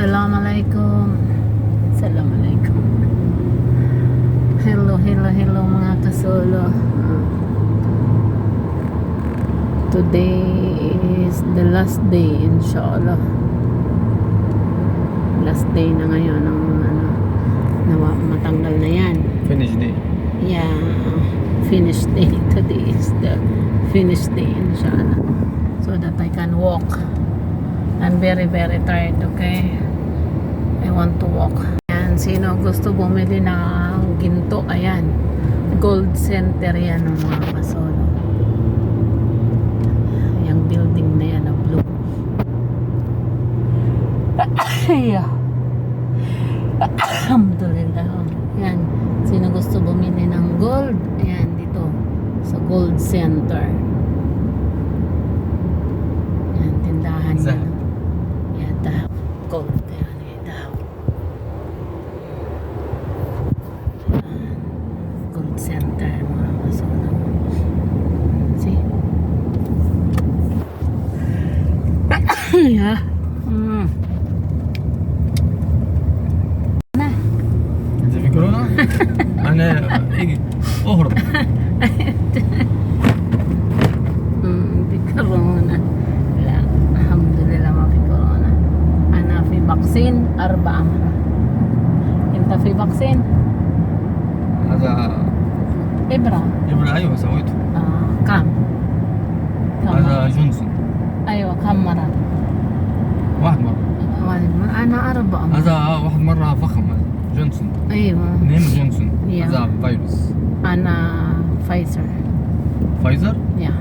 Assalamualaikum. Assalamualaikum. Hello mga kasolo. Today is the last day, inshallah. Last day na ngayon ng matanggal na yan. Finish day. Yeah, finish day. Today is the finish day, inshallah. So that I can walk. I'm very tired, okay? I want to walk. Ayan, sino gusto bumili ng ginto? Ayan, Gold Center yan ng mga kasolo. Yung building na yan na blue. Alhamdulillah. Ayan, sino gusto bumili ng gold? Ayan, dito sa Gold Center. Ayan, tindahan yan. Ayan, dahap. Gold. Ayan, dahap. Ayan, Gold Center, mga kasolo. See? Yeah. انت في كورونا؟ انا اجي اهرب. في كورونا. لا الحمد لله ما في كورونا. انا في فاكسين 4 مرات. انت في فاكسين؟ هذا ابره. ايوه سويته. كم هذا جونسون. ايوه كم مره؟ واحد مرة. انا 4 مرات. هذا واحد مرة فخم. جونسون. ايوه نيم جونسون. Yeah. هذا فيروس. انا فايزر. فايزر؟ يا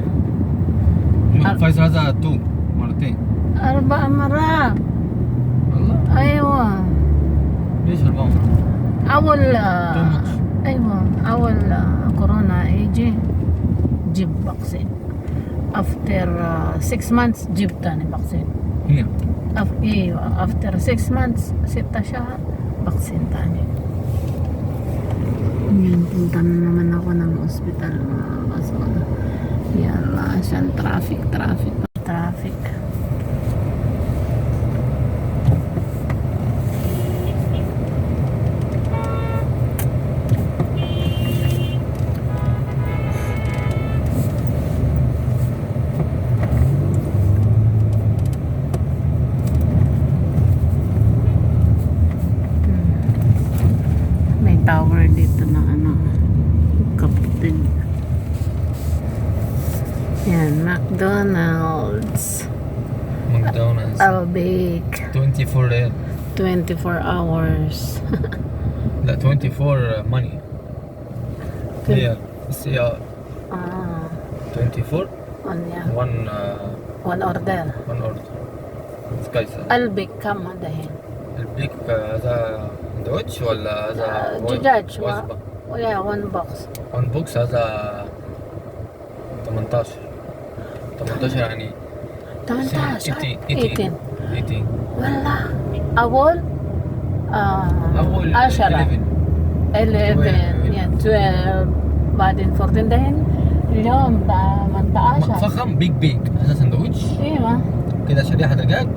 فايزر هذا 2 مرتين. 4 مرات. والله؟ ايوه ليش 4 مرات؟ اول Too much. ايوه اول كورونا يجي جيب فاكسين. after 6 months جيب تاني فاكسين. هي. ايوه after 6 months 6 شهر فاكسين تاني. Yan, punta na naman ako ng ospital, mga kasolo. Yala, siyang traffic. May tower dito na kapatid. Yan, McDonald's. Albake. 24 ريال. 24 hours. لا 24 money. ريال. بس هي 24 on yeah. one order. order. كويسة. Albake كم دحين؟ البيك هذا سندوتش ولا هذا دجاج وجبة؟ ويا 1 box. 1 بوكس هذا 18 يعني 18 18 والله أول 10 11 يعني 12 بعدين 14 دحين اليوم 18 فخم بيج هذا سندوتش ايوه كده شريحة دجاج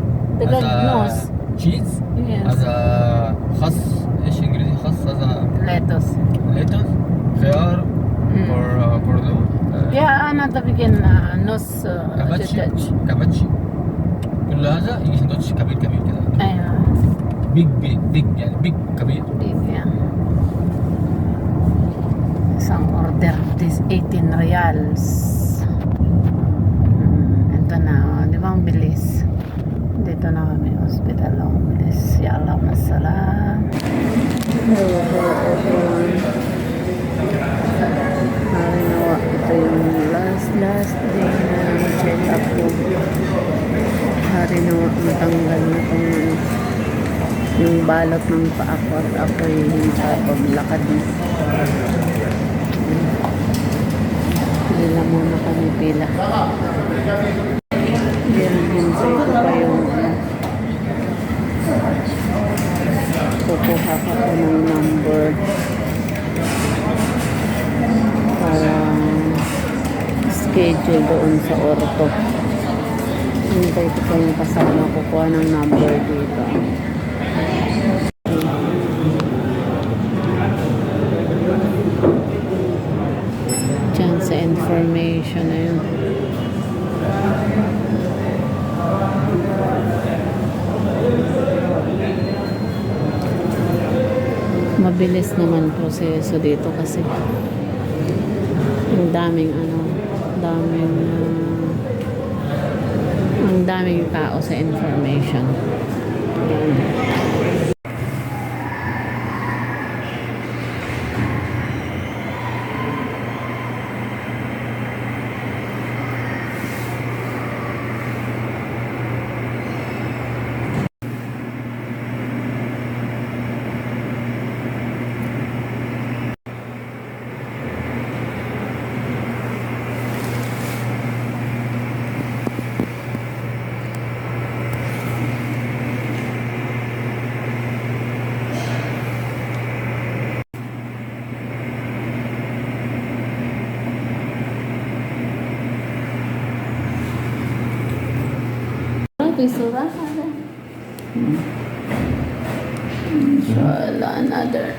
نص تشيز. Yes. هذا خس ايش انجليزي خس هذا ليتوس خيار كوردو يا أنا تبين نص دجاج كابتشي كل هذا يجي سندوتش كبير كده ايوه بيج يعني بيج كبير. Some order this 18 reals. Ito na, di ba ang bilis? Dito na kami hospital, ang bilis. Ya Allah, masalam. Ito yung last day na check up ko. Hari nawa, matanggal na itong yung balot ng paa ko at ako'y hindi paglakad. Pila muna kami pila. Hinintay ko pa yung kukuha ka po ng number para schedule doon sa orto. Hintay ko pa yung kasama kukuha ng number dito. information na yun. Mabilis naman proseso dito kasi ang daming ang daming tao sa information. Ayan. Inshallah, another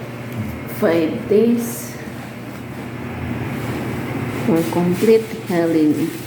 5 days for complete healing.